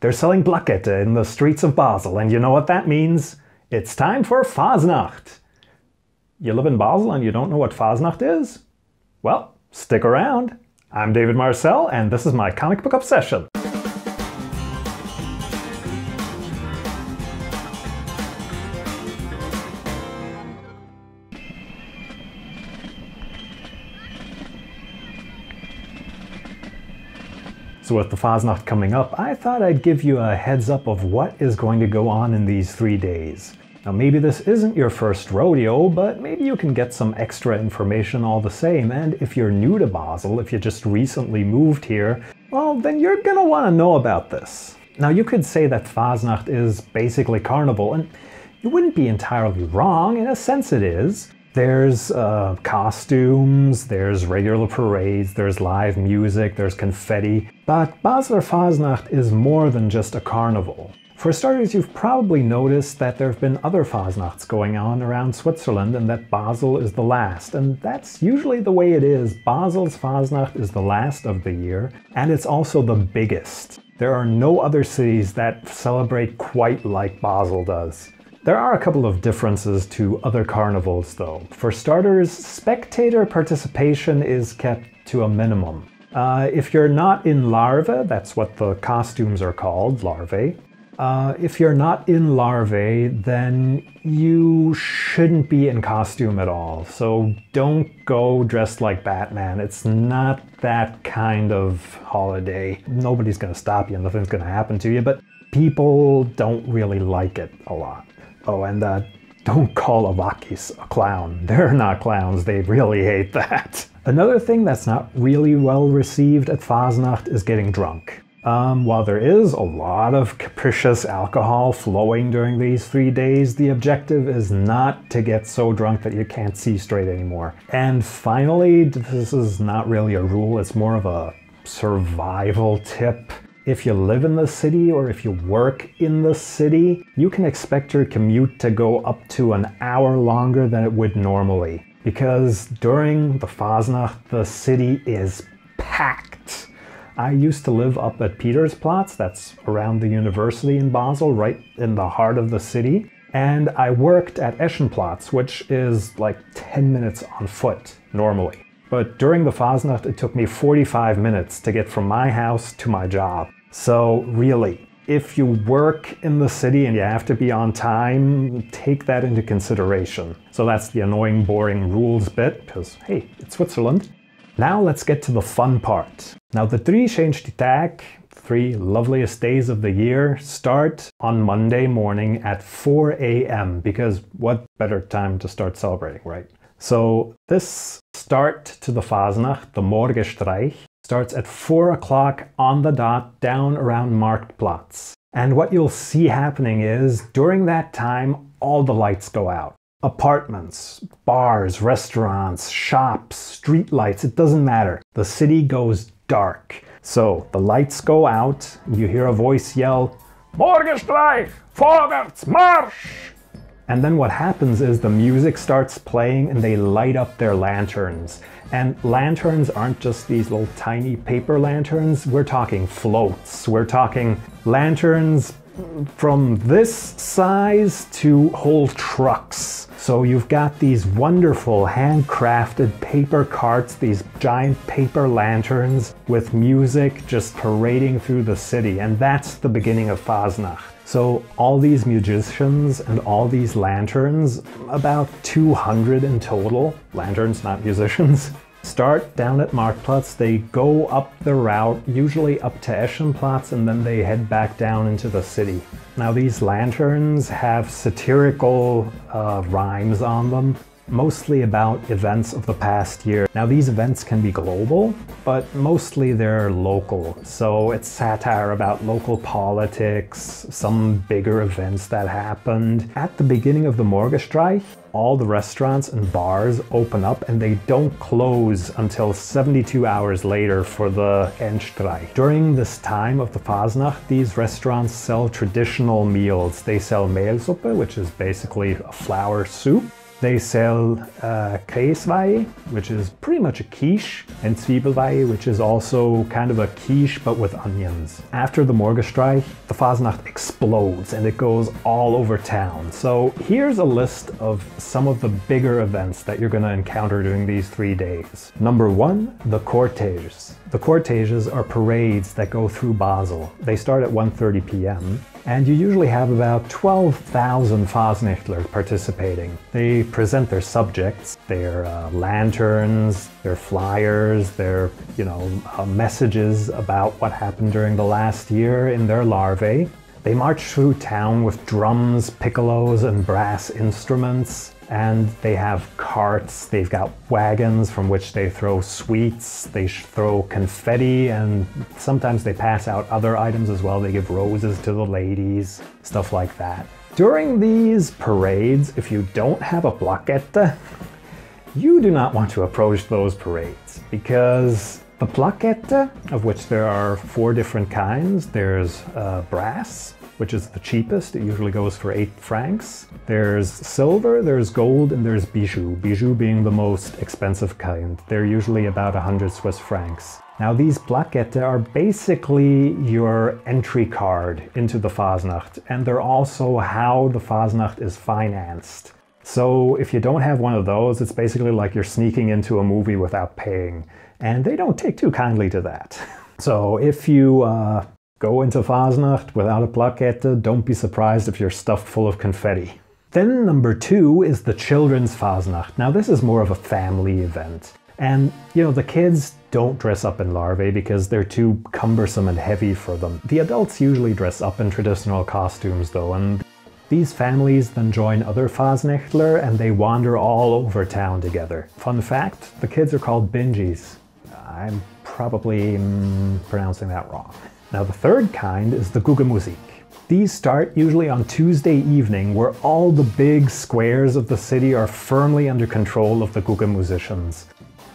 They're selling blaggede in the streets of Basel, and you know what that means? It's time for Fasnacht. You live in Basel and you don't know what Fasnacht is? Well, stick around. I'm David Marcel, and this is my comic book obsession. So with the Fasnacht coming up, I thought I'd give you a heads up of what is going to go on in these 3 days. Now maybe this isn't your first rodeo, but maybe you can get some extra information all the same, and if you're new to Basel, if you just recently moved here, well then you're gonna want to know about this. Now you could say that Fasnacht is basically carnival, and you wouldn't be entirely wrong. In a sense it is. There's costumes, there's regular parades, there's live music, there's confetti, but Basler Fasnacht is more than just a carnival. For starters, you've probably noticed that there have been other Fasnachts going on around Switzerland and that Basel is the last, and that's usually the way it is. Basel's Fasnacht is the last of the year, and it's also the biggest. There are no other cities that celebrate quite like Basel does. There are a couple of differences to other carnivals though. For starters, spectator participation is kept to a minimum. If you're not in larvae, that's what the costumes are called, larvae. If you're not in larvae, then you shouldn't be in costume at all. So don't go dressed like Batman. It's not that kind of holiday. Nobody's gonna stop you, nothing's gonna happen to you, but people don't really like it a lot. Oh, and don't call Avakis a clown. They're not clowns, they really hate that. Another thing that's not really well received at Fasnacht is getting drunk. While there is a lot of capricious alcohol flowing during these 3 days, the objective is not to get so drunk that you can't see straight anymore. And finally, this is not really a rule, it's more of a survival tip. If you live in the city or if you work in the city, you can expect your commute to go up to an hour longer than it would normally. Because during the Fasnacht, the city is packed. I used to live up at Petersplatz, that's around the university in Basel, right in the heart of the city. And I worked at Eschenplatz, which is like 10 minutes on foot normally. But during the Fasnacht, it took me 45 minutes to get from my house to my job. So really, if you work in the city and you have to be on time, take that into consideration. So that's the annoying, boring rules bit, because hey, it's Switzerland. Now let's get to the fun part. Now the drey schenschte tääg, 3 loveliest days of the year, start on Monday morning at 4 a.m. because what better time to start celebrating, right? So this start to the Fasnacht, the drey, starts at 4 o'clock on the dot down around Marktplatz. And what you'll see happening is, during that time, all the lights go out. Apartments, bars, restaurants, shops, street lights, it doesn't matter. The city goes dark. So the lights go out, you hear a voice yell, "Morgenstreich, vorwärts, marsch!" And then what happens is the music starts playing and they light up their lanterns. And lanterns aren't just these little tiny paper lanterns, we're talking floats. We're talking lanterns from this size to whole trucks. So you've got these wonderful handcrafted paper carts, these giant paper lanterns with music just parading through the city. And that's the beginning of Fasnacht. So all these musicians and all these lanterns, about 200 in total, lanterns, not musicians, start down at Marktplatz. They go up the route, usually up to Eschenplatz, and then they head back down into the city. Now these lanterns have satirical rhymes on them, mostly about events of the past year. Now these events can be global, but mostly they're local. So it's satire about local politics, some bigger events that happened. At the beginning of the Morgenstreich, all the restaurants and bars open up and they don't close until 72 hours later for the Endstreich. During this time of the Fasnacht, these restaurants sell traditional meals. They sell Mehlsuppe, which is basically a flour soup. They sell Kreiswei, which is pretty much a quiche, and Zwiebelwei, which is also kind of a quiche but with onions. After the Morgenstreich, the Fasnacht explodes and it goes all over town. So here's a list of some of the bigger events that you're going to encounter during these 3 days. Number 1, the cortèges. The cortèges are parades that go through Basel. They start at 1:30 p.m. and you usually have about 12,000 Fasnachtlers participating. They present their subjects, their lanterns, their flyers, their messages about what happened during the last year in their larvae. They march through town with drums, piccolos, and brass instruments. And they have carts, they've got wagons from which they throw sweets, they throw confetti, and sometimes they pass out other items as well. They give roses to the ladies, stuff like that. During these parades, if you don't have a blaggede, you do not want to approach those parades, because the blaggede, of which there are 4 different kinds, there's brass, which is the cheapest. It usually goes for 8 francs. There's silver, there's gold, and there's bijou. Bijou being the most expensive kind. They're usually about 100 Swiss francs. Now these blaggede are basically your entry card into the Fasnacht, and they're also how the Fasnacht is financed. So if you don't have one of those, it's basically like you're sneaking into a movie without paying. And they don't take too kindly to that. So if you go into Fasnacht without a blaggede, don't be surprised if you're stuffed full of confetti. Then number 2 is the Children's Fasnacht. Now this is more of a family event. And the kids don't dress up in larvae because they're too cumbersome and heavy for them. The adults usually dress up in traditional costumes though, and these families then join other Fasnachtler and they wander all over town together. Fun fact, the kids are called bingies. I'm probably pronouncing that wrong. Now the third kind is the Guggemusik. These start usually on Tuesday evening, where all the big squares of the city are firmly under control of the Guggemusicians.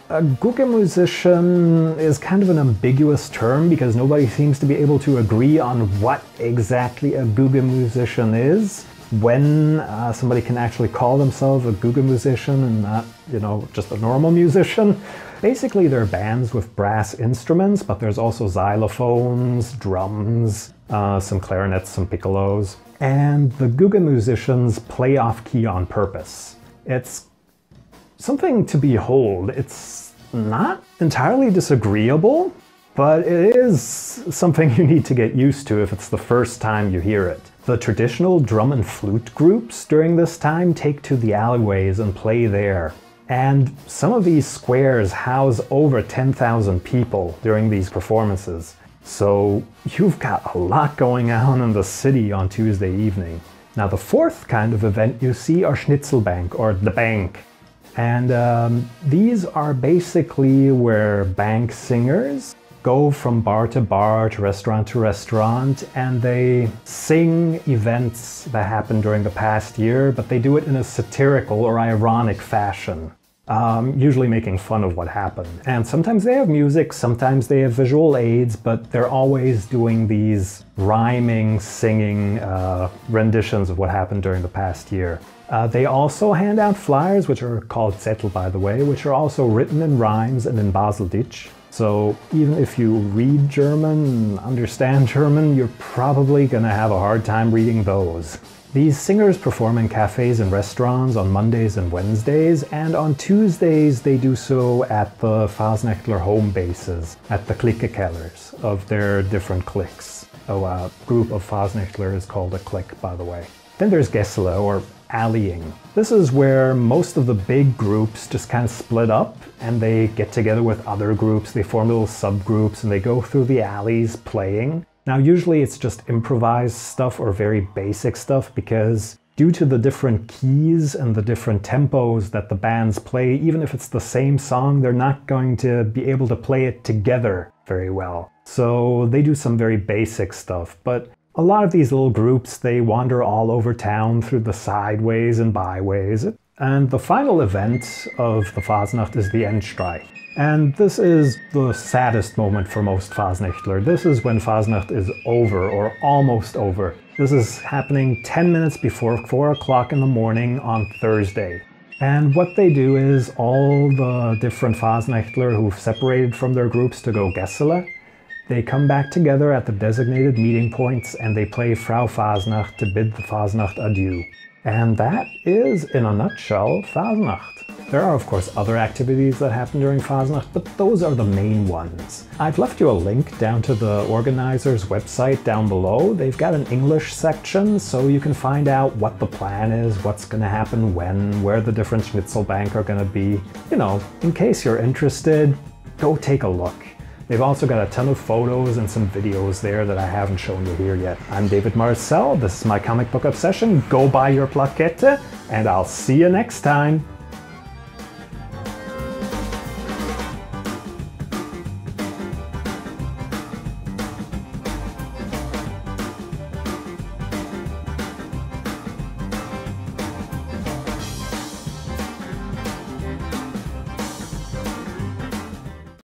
A Guggemusician is kind of an ambiguous term because nobody seems to be able to agree on what exactly a Guggemusician is. When somebody can actually call themselves a Guggemusician and not, just a normal musician. Basically, they're bands with brass instruments, but there's also xylophones, drums, some clarinets, some piccolos. And the Guggemusicians play off-key on purpose. It's something to behold. It's not entirely disagreeable, but it is something you need to get used to if it's the first time you hear it. The traditional drum and flute groups during this time take to the alleyways and play there. And some of these squares house over 10,000 people during these performances. So you've got a lot going on in the city on Tuesday evening. Now the 4th kind of event you see are Schnitzelbank, or the bank. And these are basically where bank singers go from bar to bar, to restaurant, and they sing events that happened during the past year, but they do it in a satirical or ironic fashion, usually making fun of what happened. And sometimes they have music, sometimes they have visual aids, but they're always doing these rhyming, singing renditions of what happened during the past year. They also hand out flyers, which are called Zettel, by the way, which are also written in rhymes and in Baseldeutsch. So even if you read German and understand German, you're probably gonna have a hard time reading those. These singers perform in cafes and restaurants on Mondays and Wednesdays, and on Tuesdays they do so at the Fasnachtler home bases, at the Klickekellers of their different cliques. A group of Fasnachtler is called a clique, by the way. Then there's Gessele, or alleying. This is where most of the big groups just kind of split up and they get together with other groups, they form little subgroups and they go through the alleys playing. Now usually it's just improvised stuff or very basic stuff because due to the different keys and the different tempos that the bands play, even if it's the same song, they're not going to be able to play it together very well. So they do some very basic stuff, but a lot of these little groups, they wander all over town through the sideways and byways. And the final event of the Fasnacht is the Endstreich. And this is the saddest moment for most Fasnachtler. This is when Fasnacht is over, or almost over. This is happening 10 minutes before 4 o'clock in the morning on Thursday. And what they do is all the different Fasnachtler who've separated from their groups to go Gessele, they come back together at the designated meeting points and they play Frau Fasnacht to bid the Fasnacht adieu. And that is, in a nutshell, Fasnacht. There are of course other activities that happen during Fasnacht, but those are the main ones. I've left you a link down to the organizers' website down below. They've got an English section, so you can find out what the plan is, what's gonna happen when, where the different Schnitzelbank are gonna be. You know, in case you're interested, go take a look. They've also got a ton of photos and some videos there that I haven't shown you here yet. I'm David Marcel, this is my comic book obsession. Go buy your plaquette, and I'll see you next time.